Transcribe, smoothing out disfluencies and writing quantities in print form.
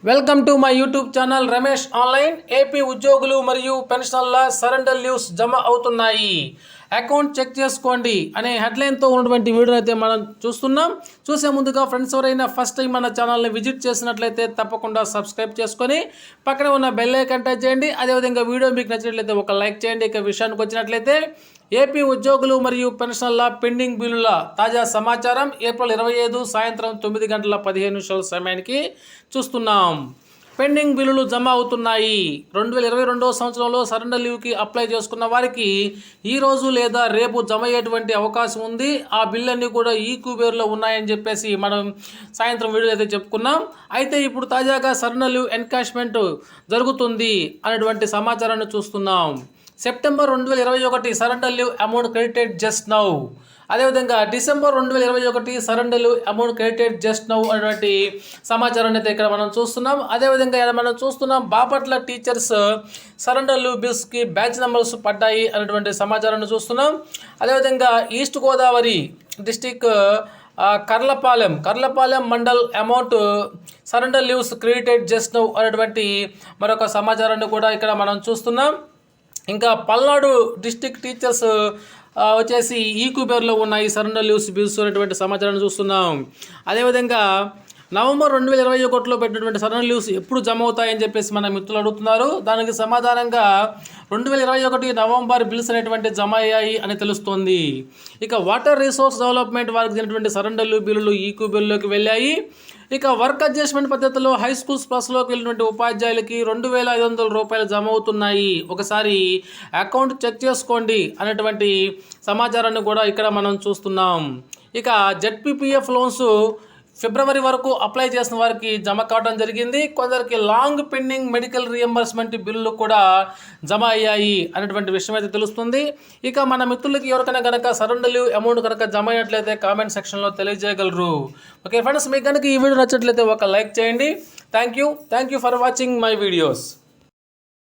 Welcome to my YouTube channel Ramesh online. AP ఉద్యోగులు మరియు పెన్షనర్ల surrender leaves జమ అవుతున్నాయి, అకౌంట్ చెక్ చేసుకోండి అనే హెడ్లైన్తో ఉన్నటువంటి వీడియో అయితే మనం చూస్తున్నాం. చూసే ముందుగా ఫ్రెండ్స్ ఎవరైనా ఫస్ట్ టైం మన ఛానల్ని విజిట్ చేసినట్లయితే తప్పకుండా సబ్స్క్రైబ్ చేసుకొని పక్కన ఉన్న బెల్ ఐకాన్ టచ్ చేయండి. అదేవిధంగా వీడియో మీకు నచ్చినట్లయితే ఒక లైక్ చేయండి. ఇక విషయానికి వచ్చినట్లయితే ఏపీ ఉద్యోగులు మరియు పెన్షనర్ల పెండింగ్ బిల్లుల తాజా సమాచారం ఏప్రిల్ 25 సాయంత్రం 9 గంటల 15 నిమిషాల సమయానికి చూస్తున్నాం. పెండింగ్ బిల్లులు జమ అవుతున్నాయి. 2022 సంవత్సరంలో సరెండర్ లీవ్కి అప్లై చేసుకున్న వారికి ఈ రోజు లేదా రేపు జమ అయ్యేటువంటి అవకాశం ఉంది. ఆ బిల్లన్నీ కూడా ఈ కుబేర్లో ఉన్నాయని చెప్పేసి మనం సాయంత్రం వీడియో అయితే చెప్పుకున్నాం. అయితే ఇప్పుడు తాజాగా సరెండర్ లీవ్ ఎన్కాష్మెంట్ జరుగుతుంది అనేటువంటి సమాచారాన్ని చూస్తున్నాం. September 2021 surrender leave amount credited just now. అదేవిధంగా December 2021 surrender leave amount credited just now అనేటువంటి సమాచారాన్ని అయితే ఇక్కడ మనం చూస్తున్నాం. అదేవిధంగా మనం చూస్తున్నాం బాపట్ల టీచర్స్ సరెండర్ లీవ్ బిల్స్కి బ్యాచ్ నెంబర్స్ పడ్డాయి అనేటువంటి సమాచారాన్ని చూస్తున్నాం. అదేవిధంగా east Godavari district Karlapalem mandal amount surrender leaves credited just now అనేటువంటి మరొక సమాచారాన్ని కూడా ఇక్కడ మనం చూస్తున్నాం. ఇంకా పల్నాడు డిస్టిక్ టీచర్స్ వచ్చేసి ఈ కుబేర్లో ఉన్నాయి సరెండర్ లీవ్స్ బిల్స్ అనేటువంటి సమాచారాన్ని చూస్తున్నాం. అదేవిధంగా నవంబర్ 2021లో పెట్టినటువంటి సరెండర్ లీవ్స్ ఎప్పుడు జమ అవుతాయని చెప్పేసి మన మిత్రులు అడుగుతున్నారు. దానికి సమాధానంగా 2021 నవంబర్ బిల్స్ అనేటువంటి జమ అయ్యాయి అని తెలుస్తోంది. ఇక వాటర్ రిసోర్స్ డెవలప్మెంట్ వారికి జరిగినటువంటి సరెండర్ లీవ్ బిల్లులు ఈ కుబేర్లోకి వెళ్ళాయి. ఇక వర్క్ అడ్జస్ట్మెంట్ పద్ధతిలో హై స్కూల్స్ ప్లస్లోకి వెళ్ళినటువంటి ఉపాధ్యాయులకి 2,500 రూపాయలు జమ అవుతున్నాయి. ఒకసారి అకౌంట్ చెక్ చేసుకోండి అనేటువంటి సమాచారాన్ని కూడా ఇక్కడ మనం చూస్తున్నాం. ఇక జెడ్పీపీఎఫ్ లోన్స్ ఫిబ్రవరి వరకు అప్లై చేసిన వారికి జమ కావడం జరిగింది. కొందరికి లాంగ్ పెండింగ్ మెడికల్ రియంబర్స్మెంట్ బిల్లులు కూడా జమ అయ్యాయి అనేటువంటి విషయం అయితే తెలుస్తుంది. ఇక మన మిత్రులకి ఎవరికైనా కనుక సరెండర్ లీవ్ అమౌంట్ కనుక జమ అయినట్లయితే కామెంట్ సెక్షన్లో తెలియజేయగలరు. ఓకే ఫ్రెండ్స్, మీకు కనుక ఈ వీడియో నచ్చినట్లయితే ఒక లైక్ చేయండి. Thank you for watching my videos.